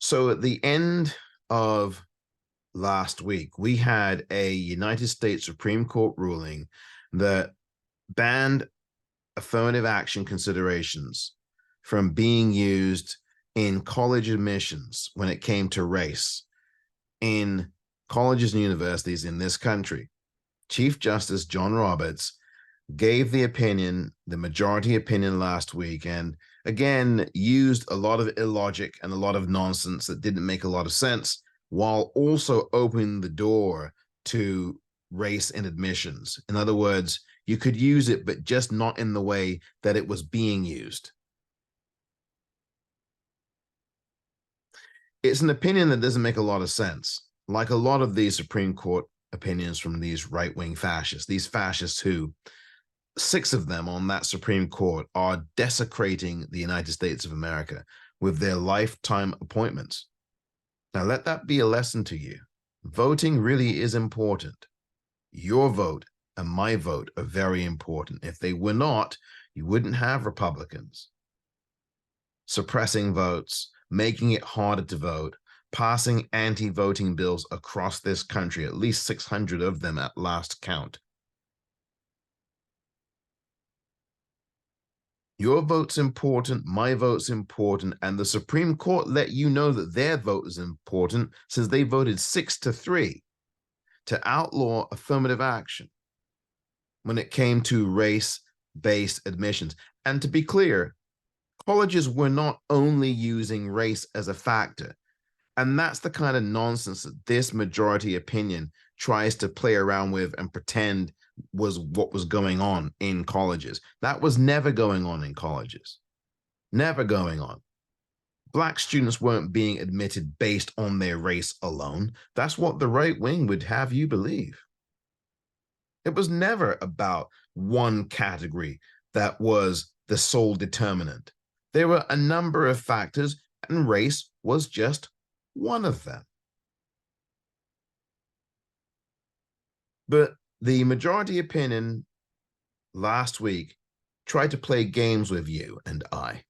So at the end of last week, we had a United States Supreme Court ruling that banned affirmative action considerations from being used in college admissions when it came to race in colleges and universities in this country. Chief Justice John Roberts gave the opinion, the majority opinion last week, and again used a lot of illogic and a lot of nonsense that didn't make a lot of sense, while also opening the door to race in admissions. In other words, you could use it, but just not in the way that it was being used. It's an opinion that doesn't make a lot of sense. Like a lot of these Supreme Court opinions from these right-wing fascists, these fascists who, 6 of them on that Supreme Court, are desecrating the United States of America with their lifetime appointments. Now, let that be a lesson to you. Voting really is important. Your vote and my vote are very important. If they were not, you wouldn't have Republicans suppressing votes, making it harder to vote, passing anti-voting bills across this country, at least 600 of them at last count. Your vote's important, my vote's important, and the Supreme Court let you know that their vote is important since they voted 6-3 to outlaw affirmative action when it came to race-based admissions. And to be clear, colleges were not only using race as a factor. And that's the kind of nonsense that this majority opinion tries to play around with and pretend was what was going on in colleges. That was never going on in colleges. Never going on. Black students weren't being admitted based on their race alone. That's what the right wing would have you believe. It was never about one category that was the sole determinant. There were a number of factors, and race was just one of them. But the majority opinion last week tried to play games with you and I.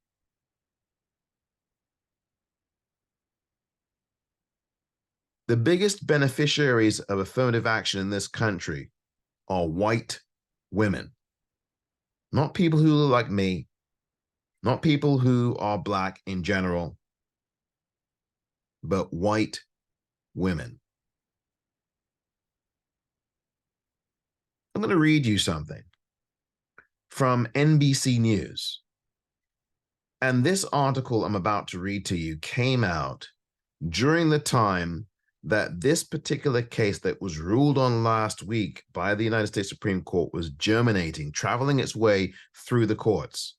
The biggest beneficiaries of affirmative action in this country are white women, not people who look like me, not people who are Black in general, but white women. I'm going to read you something from NBC News. And this article I'm about to read to you came out during the time that this particular case that was ruled on last week by the United States Supreme Court was germinating, traveling its way through the courts.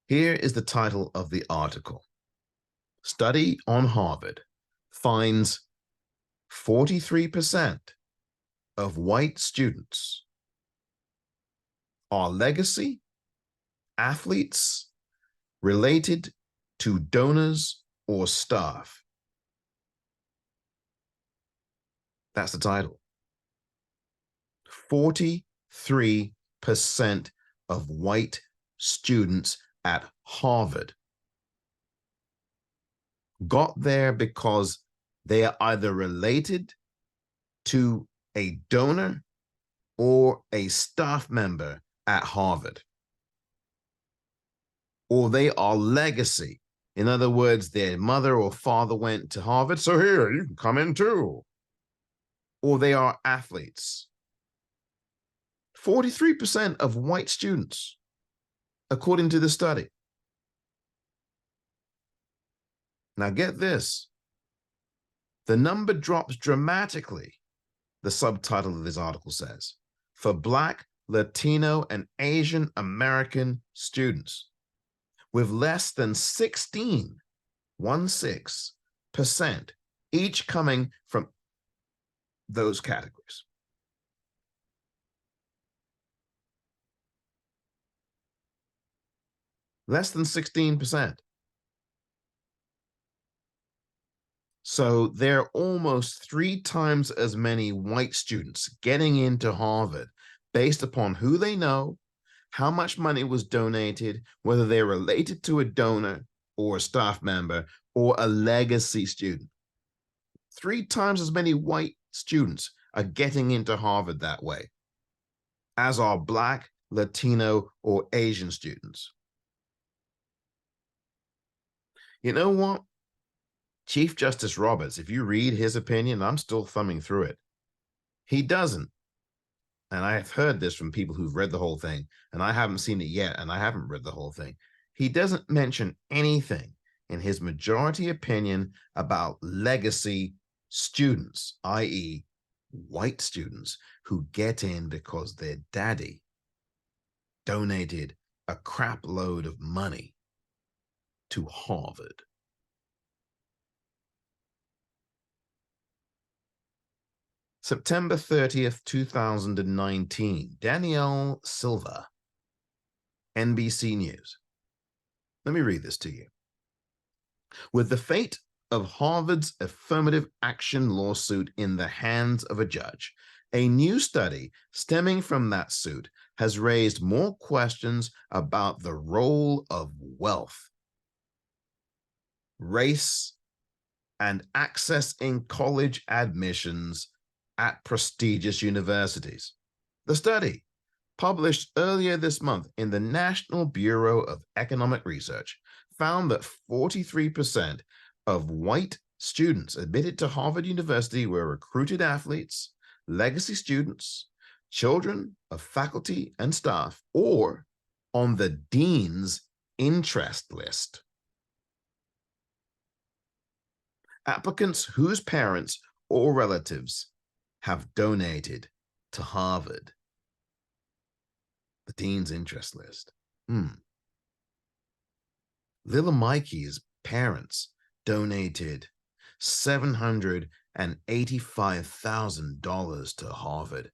Here is the title of the article. Study on Harvard finds 43% of white students are legacy athletes related to donors or staff. That's the title. 43% of white students at Harvard got there because they are either related to a donor or a staff member at Harvard, or they are legacy. In other words, their mother or father went to Harvard, so here, you can come in too. Or they are athletes. 43% of white students, according to the study. Now get this. The number drops dramatically, the subtitle of this article says, for Black, Latino, and Asian American students, with less than 16% each coming from those categories. Less than 16%. So there are almost 3 times as many white students getting into Harvard based upon who they know, how much money was donated, whether they're related to a donor or a staff member or a legacy student. 3 times as many white students are getting into Harvard that way as are Black, Latino, or Asian students. You know what? Chief Justice Roberts, if you read his opinion, I'm still thumbing through it. He doesn't, and I've heard this from people who've read the whole thing, and I haven't seen it yet, and I haven't read the whole thing. He doesn't mention anything in his majority opinion about legacy students, i.e., white students who get in because their daddy donated a crap load of money to Harvard. September 30th, 2019, Danielle Silva, NBC News. Let me read this to you. With the fate of Harvard's affirmative action lawsuit in the hands of a judge, a new study stemming from that suit has raised more questions about the role of wealth, race, and access in college admissions at prestigious universities. The study, published earlier this month in the National Bureau of Economic Research, found that 43% of white students admitted to Harvard University were recruited athletes, legacy students, children of faculty and staff, or on the dean's interest list. Applicants whose parents or relatives have donated to Harvard. The dean's interest list. Little Mikey's parents donated $785,000 to Harvard.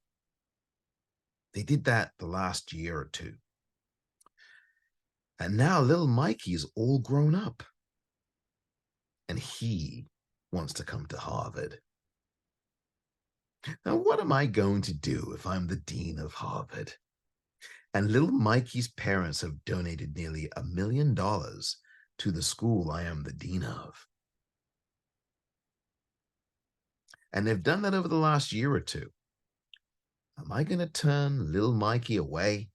They did that the last year or two. And now little Mikey's all grown up. And he wants to come to Harvard. Now, what am I going to do if I'm the dean of Harvard? And little Mikey's parents have donated nearly $1 million to the school I am the dean of. And they've done that over the last year or two. Am I going to turn little Mikey away?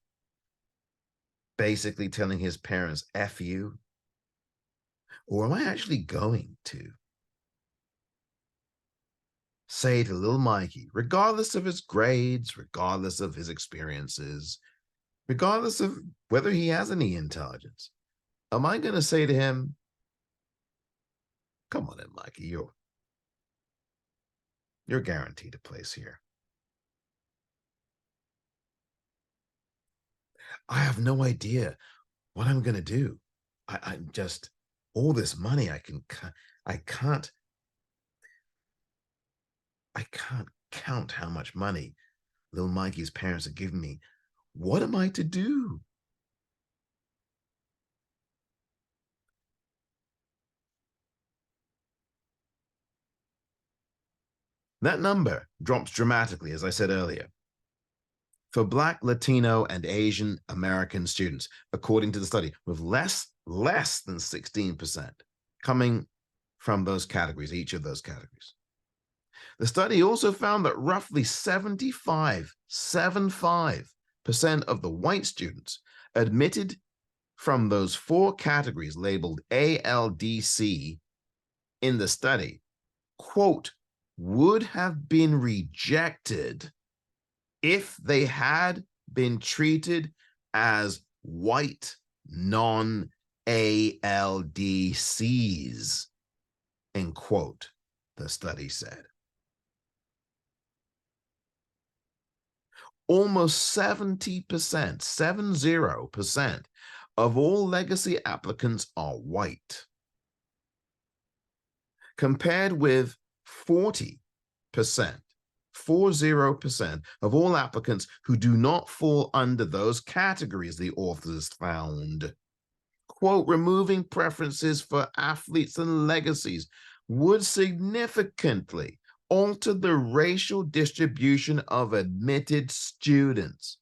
Basically telling his parents, F you? Or am I actually going to say to little Mikey, regardless of his grades, regardless of his experiences, regardless of whether he has any intelligence, am I going to say to him, come on in, Mikey, you're guaranteed a place here. I have no idea what I'm going to do. I'm just, all this money, I can't count how much money little Mikey's parents have given me. What am I to do? That number drops dramatically, as I said earlier, for Black, Latino, and Asian American students, according to the study, with less than 16% coming from those categories, each of those categories. The study also found that roughly 75% of the white students admitted from those 4 categories labeled ALDC in the study, quote, would have been rejected if they had been treated as white non-ALDCs, end quote, the study said. Almost 70% of all legacy applicants are white, compared with 40% of all applicants who do not fall under those categories, the authors found. Quote, removing preferences for athletes and legacies would significantly alter the racial distribution of admitted students,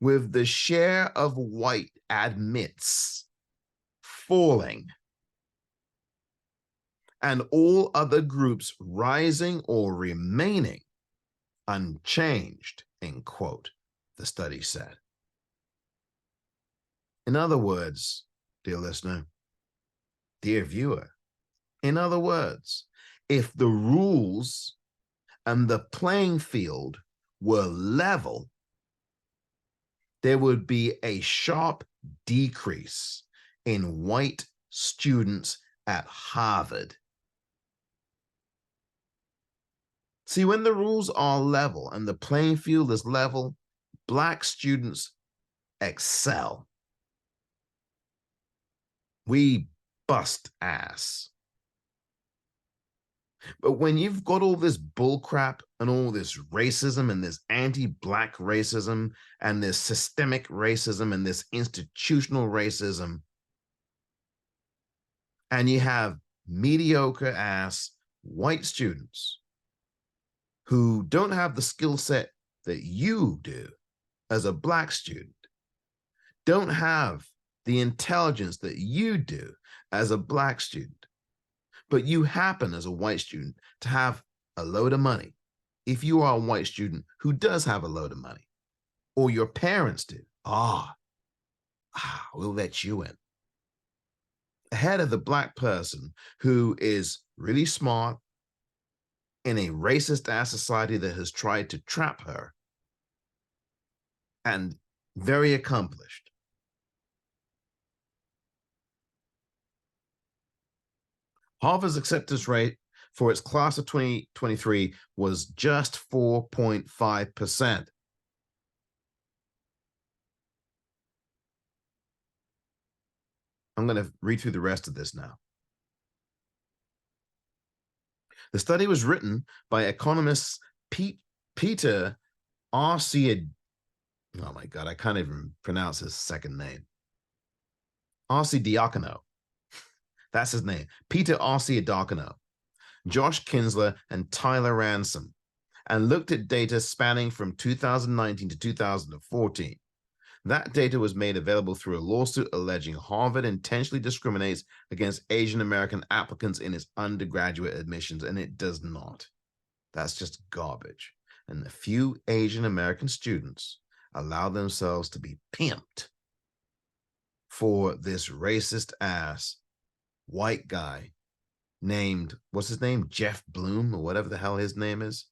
with the share of white admits falling and all other groups rising or remaining unchanged, end quote, the study said. In other words, dear listener, dear viewer, in other words, if the rules and the playing field were level, there would be a sharp decrease in white students at Harvard. See, when the rules are level and the playing field is level, Black students excel. We bust ass. But when you've got all this bullcrap and all this racism and this anti-Black racism and this systemic racism and this institutional racism, and you have mediocre ass white students who don't have the skill set that you do as a Black student, don't have the intelligence that you do as a Black student, but you happen as a white student to have a load of money. If you are a white student who does have a load of money, or your parents do, we'll let you in. Ahead of the Black person who is really smart in a racist ass society that has tried to trap her and very accomplished. Harvard's acceptance rate for its class of 2023 was just 4.5%. I'm going to read through the rest of this now. The study was written by economists Peter R.C. Oh my God, I can't even pronounce his second name. Arcidiacono. That's his name. Peter Arcidiacono, Josh Kinsler, and Tyler Ransom, and looked at data spanning from 2019 to 2014. That data was made available through a lawsuit alleging Harvard intentionally discriminates against Asian American applicants in its undergraduate admissions, and it does not. That's just garbage. And a few Asian American students allow themselves to be pimped for this racist ass white guy named, what's his name? Jeff Bloom, or whatever the hell his name is.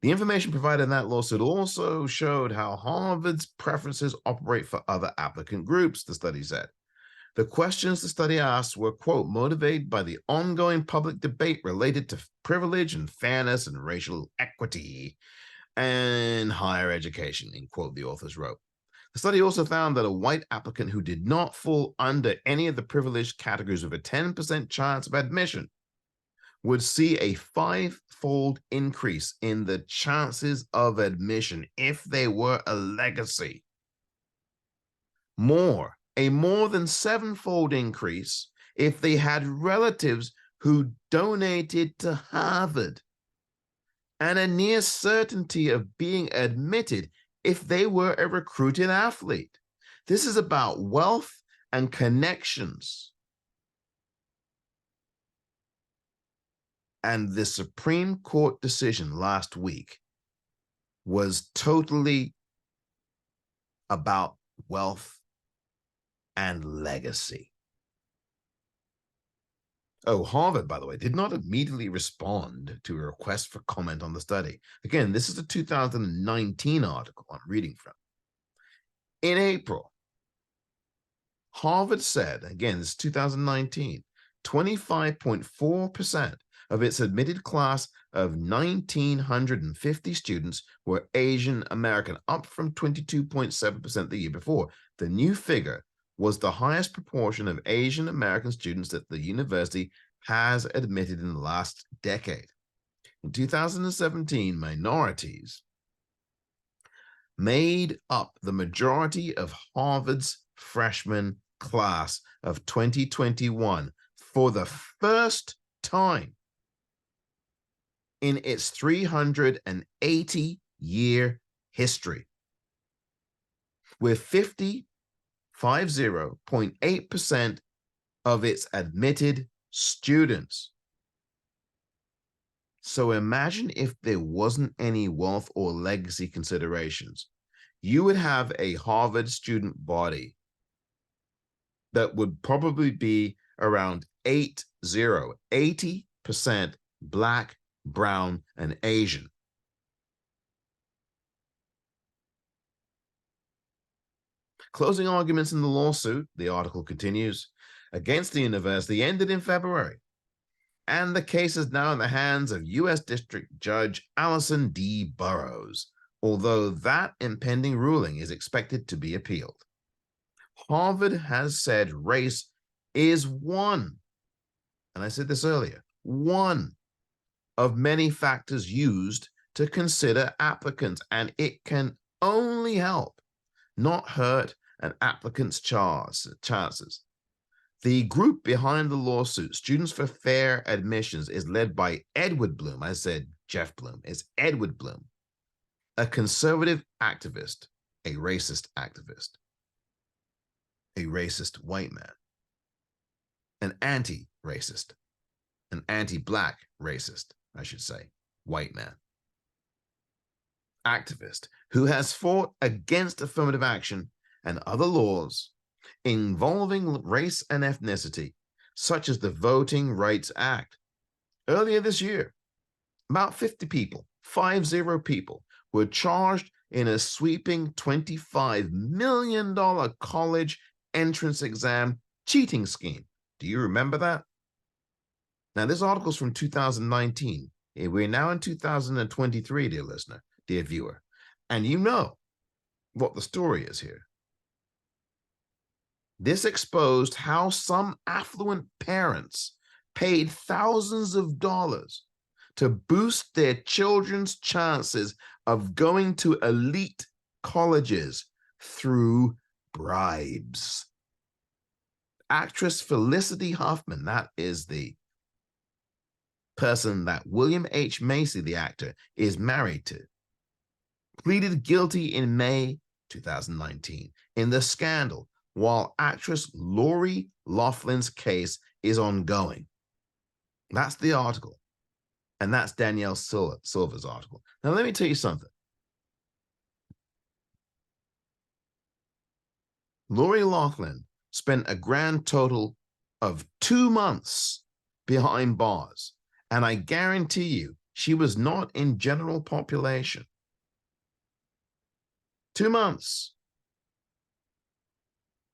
The information provided in that lawsuit also showed how Harvard's preferences operate for other applicant groups, the study said. The questions the study asked were, quote, motivated by the ongoing public debate related to privilege and fairness and racial equity and higher education, in quote, the authors wrote. The study also found that a white applicant who did not fall under any of the privileged categories with a 10% chance of admission would see a 5-fold increase in the chances of admission if they were a legacy. A more than 7-fold increase if they had relatives who donated to Harvard, and a near certainty of being admitted if they were a recruited athlete. This is about wealth and connections. And the Supreme Court decision last week was totally about wealth and legacy. Oh, Harvard, by the way, did not immediately respond to a request for comment on the study. Again, this is a 2019 article I'm reading from. In April, Harvard said, again, this is 2019, 25.4% of its admitted class of 1,950 students were Asian American, up from 22.7% the year before. The new figure was the highest proportion of Asian American students that the university has admitted in the last decade. In 2017, minorities made up the majority of Harvard's freshman class of 2021 for the first time in its 380-year history. with 50.8% of its admitted students. So imagine if there wasn't any wealth or legacy considerations. You would have a Harvard student body that would probably be around 80% Black, brown, and Asian. Closing arguments in the lawsuit, the article continues, against the university ended in February, and the case is now in the hands of U.S. District Judge Allison D. Burroughs, although that impending ruling is expected to be appealed. Harvard has said race is one, and I said this earlier, one of many factors used to consider applicants, and it can only help, not hurt, an applicant's chances. The group behind the lawsuit, Students for Fair Admissions, is led by Edward Bloom. I said Jeff Bloom. It's Edward Bloom, a conservative activist, a racist white man, an anti-racist, an anti-Black racist, I should say, white man, activist who has fought against affirmative action and other laws involving race and ethnicity, such as the Voting Rights Act. Earlier this year, about 50 people, 50 people, were charged in a sweeping $25 million college entrance exam cheating scheme. Do you remember that? Now, this article is from 2019. We're now in 2023, dear listener, dear viewer, and you know what the story is here. This exposed how some affluent parents paid thousands of dollars to boost their children's chances of going to elite colleges through bribes. Actress Felicity Huffman, that is the person that William H. Macy, the actor, is married to, pleaded guilty in May 2019 in the scandal, while actress Lori Loughlin's case is ongoing. That's the article. And that's Danielle Silver's article. Now, let me tell you something. Lori Loughlin spent a grand total of 2 months behind bars. And I guarantee you, she was not in general population. 2 months.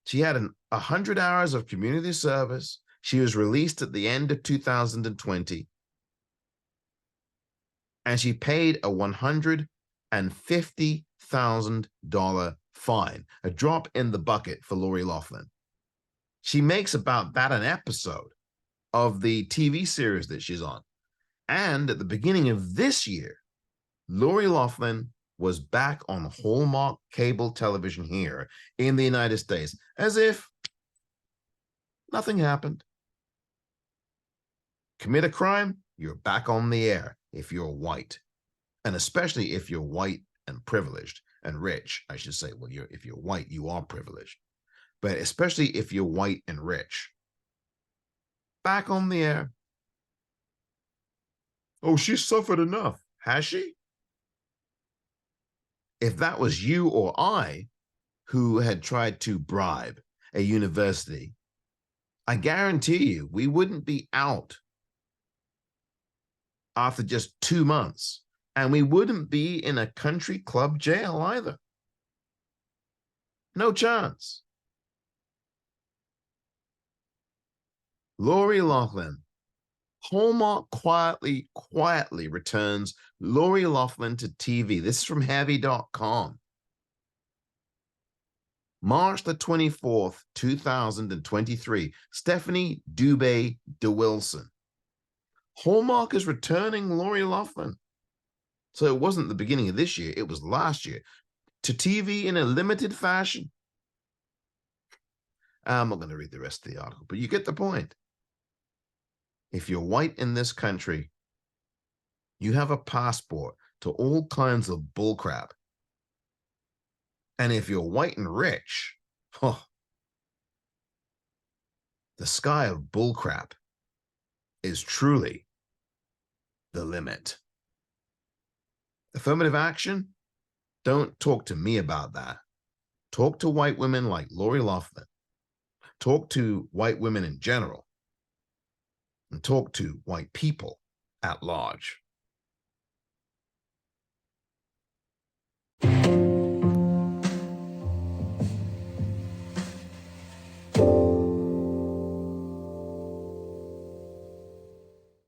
She had 100 hours of community service. She was released at the end of 2020. And she paid a $150,000 fine, a drop in the bucket for Lori Loughlin. She makes about that an episode of the TV series that she's on. And at the beginning of this year, Lori Loughlin was back on Hallmark cable television here in the United States, as if nothing happened. Commit a crime, you're back on the air if you're white, and especially if you're white and privileged and rich, I should say. Well, if you're white, you are privileged, but especially if you're white and rich, back on the air. Oh, she suffered enough. Has she? If that was you or I who had tried to bribe a university, I guarantee you we wouldn't be out after just 2 months, and we wouldn't be in a country club jail either. No chance. Lori Loughlin. Hallmark quietly returns Lori Loughlin to TV. This is from Heavy.com. March the 24th, 2023. Stephanie Dubé DeWilson. Hallmark is returning Lori Loughlin. So it wasn't the beginning of this year, it was last year, to TV in a limited fashion. I'm not going to read the rest of the article, but you get the point. If you're white in this country, you have a passport to all kinds of bullcrap. And if you're white and rich, oh, the sky of bullcrap is truly the limit. Affirmative action? Don't talk to me about that. Talk to white women like Lori Loughlin. Talk to white women in general. And talk to white people at large.